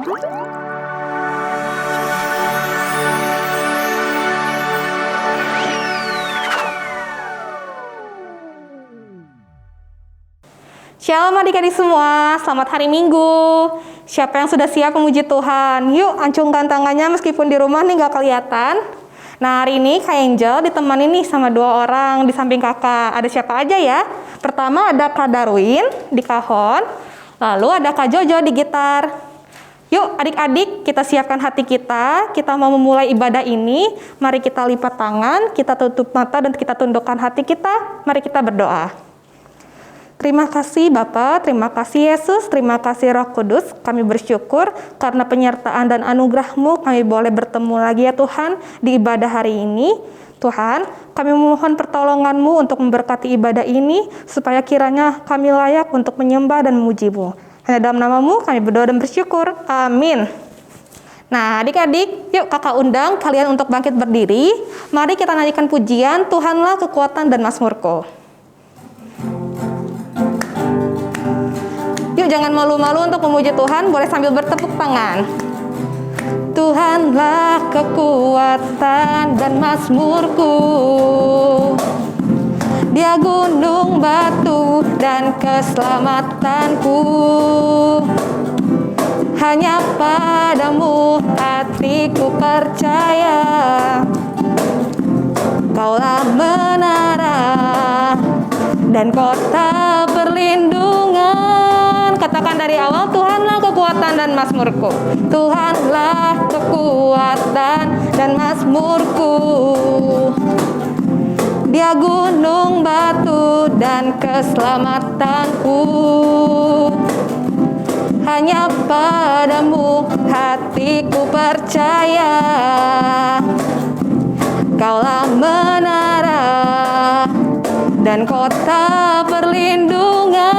Shalom adik-adik semua, selamat hari Minggu. Siapa yang sudah siap memuji Tuhan? Yuk acungkan tangannya meskipun di rumah nih gak kelihatan. Nah hari ini Kak Angel ditemani nih sama 2 orang di samping kakak. Ada siapa aja ya? Pertama ada Kak Darwin di kahon, lalu ada Kak Jojo di gitar. Yuk adik-adik kita siapkan hati kita mau memulai ibadah ini. Mari kita lipat tangan, kita tutup mata dan kita tundukkan hati kita. Mari kita berdoa. Terima kasih Bapa, terima kasih Yesus, terima kasih Roh Kudus. Kami bersyukur karena penyertaan dan anugerah-Mu kami boleh bertemu lagi ya Tuhan di ibadah hari ini. Tuhan, kami memohon pertolongan-Mu untuk memberkati ibadah ini supaya kiranya kami layak untuk menyembah dan memuji-Mu. Hanya dalam nama-Mu kami berdoa dan bersyukur. Amin. Nah adik-adik, yuk kakak undang kalian untuk bangkit berdiri. Mari kita nyanyikan pujian Tuhanlah kekuatan dan mazmurku. Yuk jangan malu-malu untuk memuji Tuhan, boleh sambil bertepuk tangan. Tuhanlah kekuatan dan mazmurku, Dia gunung batu dan keselamatanku. Hanya padamu hatiku percaya, Kaulah menara dan kota perlindungan. Katakan dari awal, Tuhanlah kekuatan dan mazmurku. Tuhanlah kekuatan dan mazmurku. Dia gunung batu dan keselamatanku. Hanya padamu hatiku percaya, Kaulah menara dan kota perlindungan.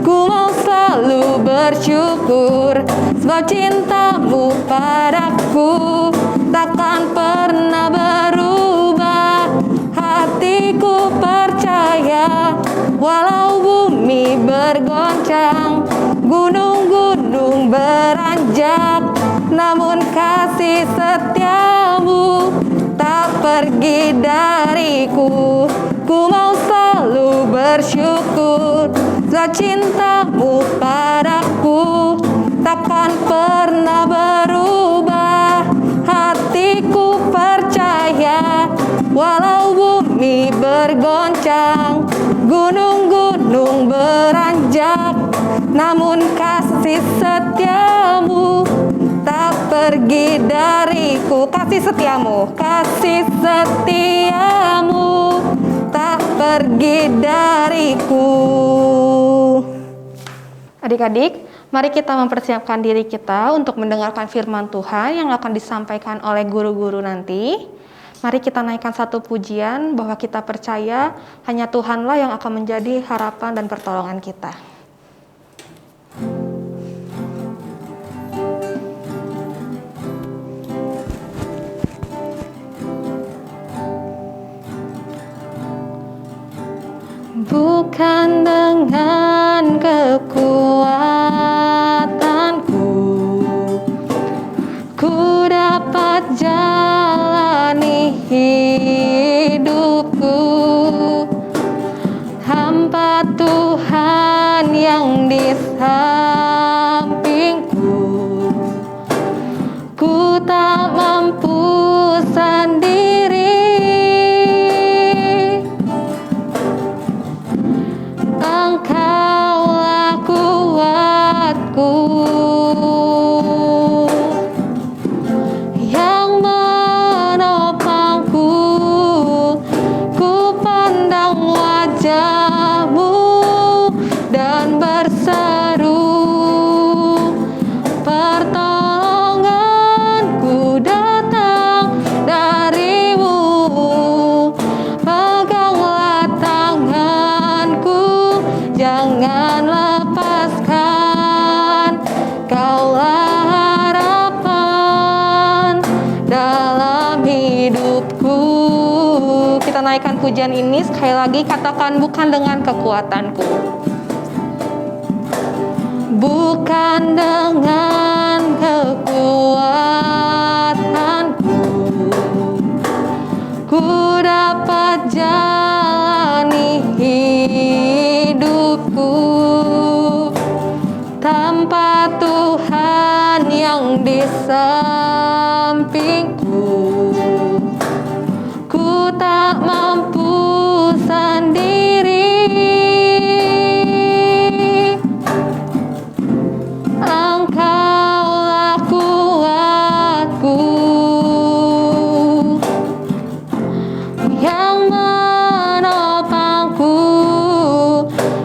Ku mau selalu bersyukur sebab cinta-Mu padaku takkan pernah berubah. Hatiku percaya walau bumi bergoncang, gunung-gunung beranjak, namun kasih setia-Mu tak pergi dariku. Ku mau selalu bersyukur sebab cinta-Mu padaku takkan pernah berubah. Hatiku percaya walau bumi bergoncang, gunung-gunung beranjak, namun kasih setia-Mu tak pergi dariku. Kasih setia-Mu, kasih setia-Mu tak pergi dariku. Adik-adik, mari kita mempersiapkan diri kita untuk mendengarkan firman Tuhan yang akan disampaikan oleh guru-guru nanti. Mari kita naikkan satu pujian bahwa kita percaya hanya Tuhanlah yang akan menjadi harapan dan pertolongan kita. Bukan dengan kekuatanku ku dapat jalani hidupku, hampa Tuhan yang di sampingku. Ku tak mampu sendiri, Engkaulah kuatku yang menopangku. Ku pandang wajah-Mu dan berseru, pertolonganku datang dari-Mu. Peganglah tanganku, jangan lepaskan. Kaulah harapan dalam hidupku. Kita naikkan pujian ini sekali lagi, katakan bukan dengan kekuatanku. bukan dengan kekuatanku ku dapat jalani hidupku tanpa Tuhan yang di sampingku. Ku tak mampu sendiri, Engkaulah kuatku yang menopangku.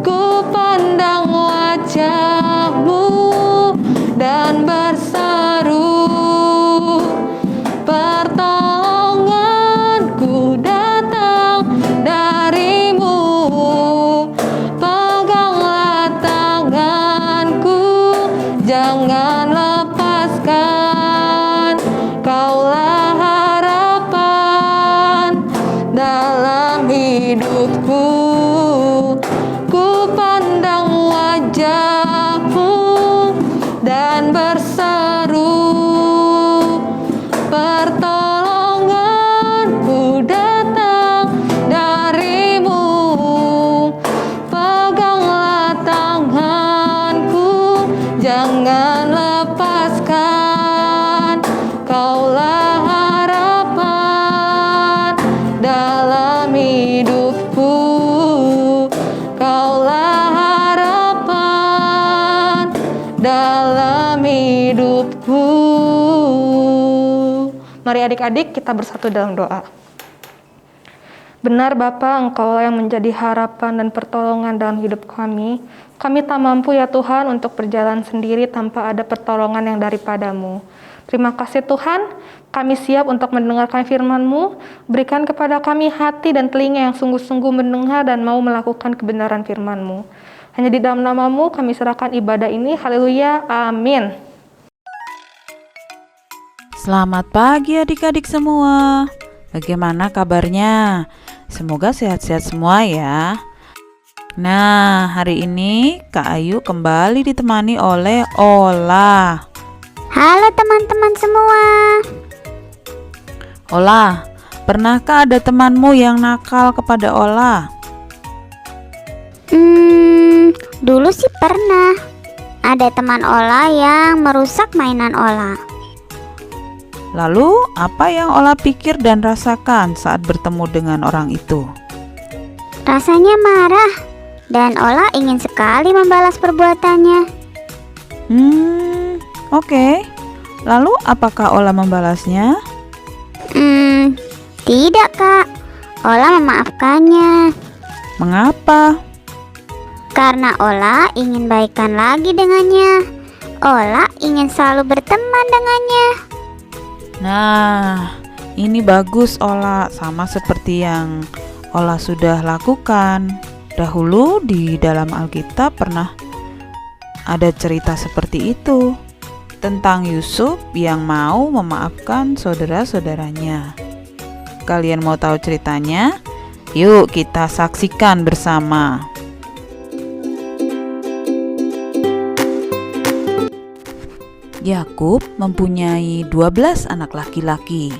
Ku pandang wajah-Mu dan berseru, pertolonganku datang dari-Mu. Peganglah tanganku, jangan lepaskan. Kaulah harapan dalam hidupku. Ku pandang wajah-Mu dan berseru, pertolonganku datang dari-Mu. Peganglah tanganku, jangan lepaskan. Kaulah harapan dalam hidupku. Kaulah harapan dalam hidupku. Mari adik-adik kita bersatu dalam doa. Benar Bapa, Engkau yang menjadi harapan dan pertolongan dalam hidup kami. Kami tak mampu ya Tuhan untuk berjalan sendiri tanpa ada pertolongan yang daripada-Mu. Terima kasih Tuhan, kami siap untuk mendengarkan firman-Mu. Berikan kepada kami hati dan telinga yang sungguh-sungguh mendengar dan mau melakukan kebenaran firman-Mu. Hanya di dalam nama-Mu kami serahkan ibadah ini. Haleluya, amin. Selamat pagi adik-adik semua. Bagaimana kabarnya? Semoga sehat-sehat semua ya. Nah, hari ini Kak Ayu kembali ditemani oleh Ola. Halo teman-teman semua. Ola, pernahkah ada temanmu yang nakal kepada Ola? Dulu sih pernah. Ada teman Ola yang merusak mainan Ola. Lalu, apa yang Ola pikir dan rasakan saat bertemu dengan orang itu? Rasanya marah dan Ola ingin sekali membalas perbuatannya. Oke. Lalu apakah Ola membalasnya? Tidak Kak. Ola memaafkannya. Mengapa? Karena Ola ingin baikan lagi dengannya. Ola ingin selalu berteman dengannya. Nah, ini bagus Ola, sama seperti yang Ola sudah lakukan. Dahulu di dalam Alkitab pernah ada cerita seperti itu, tentang Yusuf yang mau memaafkan saudara-saudaranya. Kalian mau tahu ceritanya? Yuk kita saksikan bersama. Yakub mempunyai 12 anak laki-laki.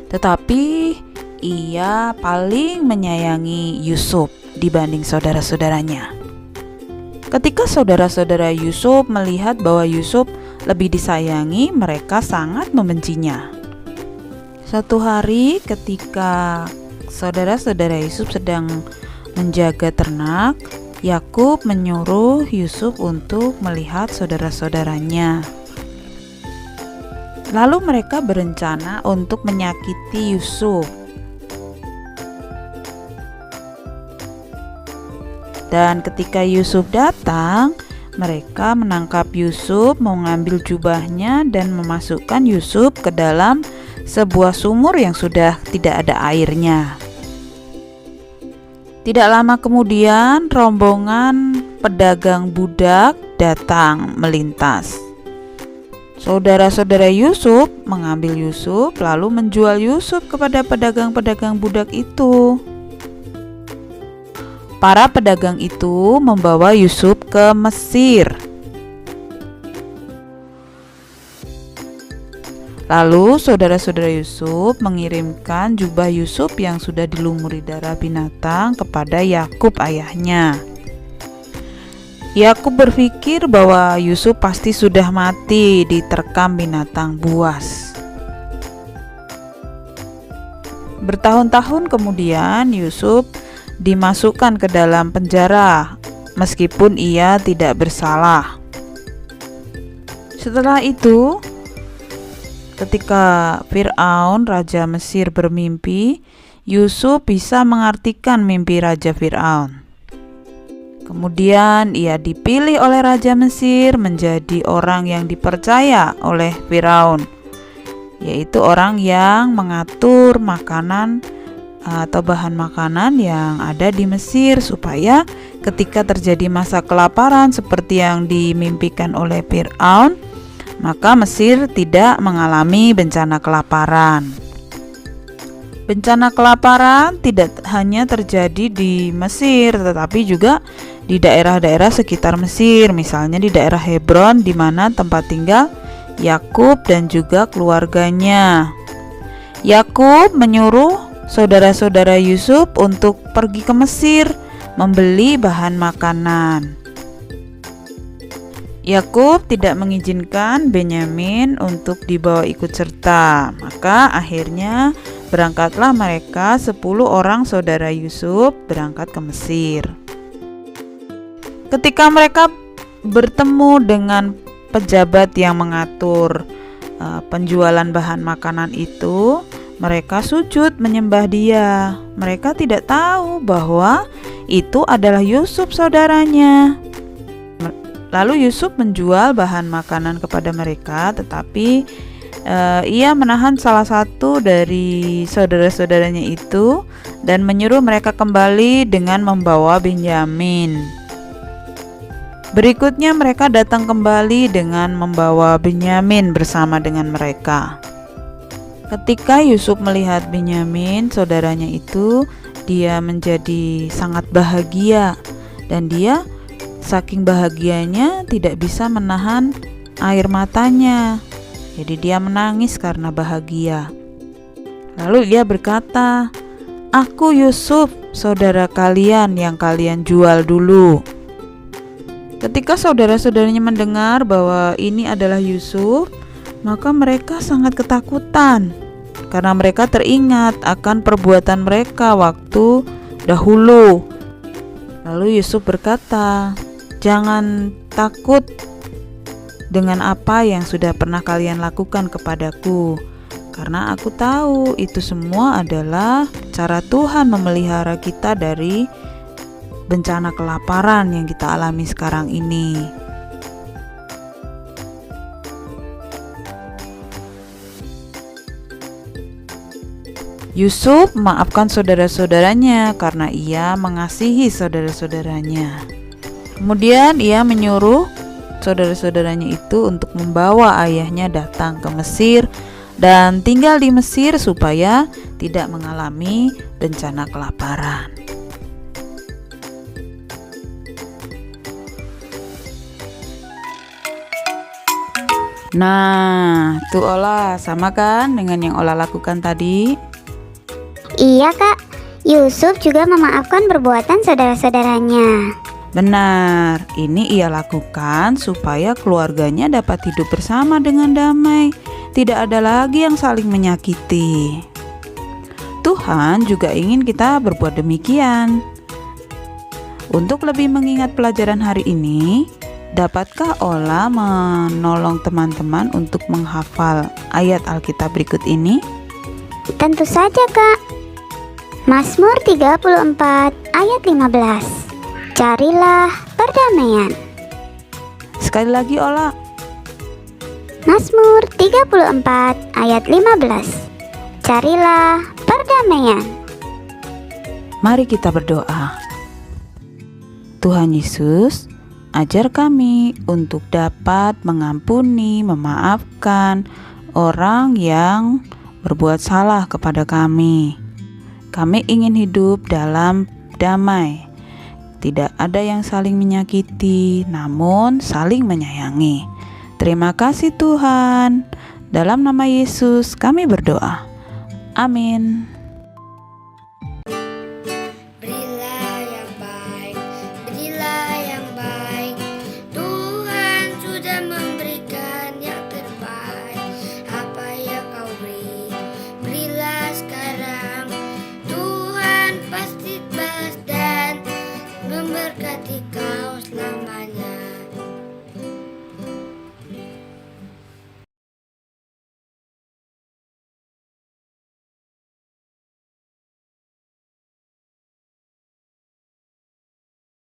Tetapi ia paling menyayangi Yusuf dibanding saudara-saudaranya. Ketika saudara-saudara Yusuf melihat bahwa Yusuf lebih disayangi, mereka sangat membencinya. Suatu hari ketika saudara-saudara Yusuf sedang menjaga ternak, Yakub menyuruh Yusuf untuk melihat saudara-saudaranya. Lalu mereka berencana untuk menyakiti Yusuf. Dan ketika Yusuf datang, mereka menangkap Yusuf, mengambil jubahnya dan memasukkan Yusuf ke dalam sebuah sumur yang sudah tidak ada airnya. Tidak lama kemudian, rombongan pedagang budak datang melintas. Saudara-saudara Yusuf mengambil Yusuf lalu menjual Yusuf kepada pedagang-pedagang budak itu. para pedagang itu membawa Yusuf ke Mesir. Lalu saudara-saudara Yusuf mengirimkan jubah Yusuf yang sudah dilumuri darah binatang kepada Yakub ayahnya. Yakub berpikir bahwa Yusuf pasti sudah mati diterkam binatang buas. Bertahun-tahun kemudian Yusuf dimasukkan ke dalam penjara meskipun ia tidak bersalah. Setelah itu, ketika Fir'aun, raja Mesir, bermimpi, Yusuf bisa mengartikan mimpi Raja Fir'aun. Kemudian ia dipilih oleh Raja Mesir menjadi orang yang dipercaya oleh Firaun, yaitu orang yang mengatur makanan atau bahan makanan yang ada di Mesir supaya ketika terjadi masa kelaparan seperti yang dimimpikan oleh Firaun, maka Mesir tidak mengalami bencana kelaparan. Bencana kelaparan tidak hanya terjadi di Mesir, tetapi juga di daerah-daerah sekitar Mesir, misalnya di daerah Hebron di mana tempat tinggal Yakub dan juga keluarganya. Yakub menyuruh saudara-saudara Yusuf untuk pergi ke Mesir membeli bahan makanan. Yakub tidak mengizinkan Benyamin untuk dibawa ikut serta, maka akhirnya berangkatlah mereka 10 orang saudara Yusuf berangkat ke Mesir. Ketika mereka bertemu dengan pejabat yang mengatur penjualan bahan makanan itu, mereka sujud menyembah dia. Mereka tidak tahu bahwa itu adalah Yusuf saudaranya. Lalu Yusuf menjual bahan makanan kepada mereka, tetapi ia menahan salah satu dari saudara-saudaranya itu dan menyuruh mereka kembali dengan membawa Benyamin. Berikutnya mereka datang kembali dengan membawa Benyamin bersama dengan mereka. Ketika Yusuf melihat Benyamin, saudaranya itu, dia menjadi sangat bahagia dan dia saking bahagianya tidak bisa menahan air matanya. Jadi dia menangis karena bahagia. Lalu dia berkata, "Aku Yusuf, saudara kalian yang kalian jual dulu." Ketika saudara-saudaranya mendengar bahwa ini adalah Yusuf, maka mereka sangat ketakutan karena mereka teringat akan perbuatan mereka waktu dahulu. Lalu Yusuf berkata, "Jangan takut dengan apa yang sudah pernah kalian lakukan kepadaku, karena aku tahu itu semua adalah cara Tuhan memelihara kita dari bencana kelaparan yang kita alami sekarang ini." Yusuf memaafkan saudara-saudaranya karena ia mengasihi saudara-saudaranya. Kemudian ia menyuruh saudara-saudaranya itu untuk membawa ayahnya datang ke Mesir dan tinggal di Mesir supaya tidak mengalami bencana kelaparan. Nah, tuh Ola, sama kan dengan yang Ola lakukan tadi? Iya kak, Yusuf juga memaafkan perbuatan saudara-saudaranya. Benar, ini ia lakukan supaya keluarganya dapat hidup bersama dengan damai. Tidak ada lagi yang saling menyakiti. Tuhan juga ingin kita berbuat demikian. Untuk lebih mengingat pelajaran hari ini, dapatkah Ola menolong teman-teman untuk menghafal ayat Alkitab berikut ini? Tentu saja kak. Mazmur 34 ayat 15. Carilah perdamaian. Sekali lagi Ola. Mazmur 34 ayat 15. Carilah perdamaian. Mari kita berdoa. Tuhan Yesus, ajar kami untuk dapat mengampuni, memaafkan orang yang berbuat salah kepada kami. Kami ingin hidup dalam damai. Tidak ada yang saling menyakiti, namun saling menyayangi. Terima kasih Tuhan. Dalam nama Yesus kami berdoa. Amin.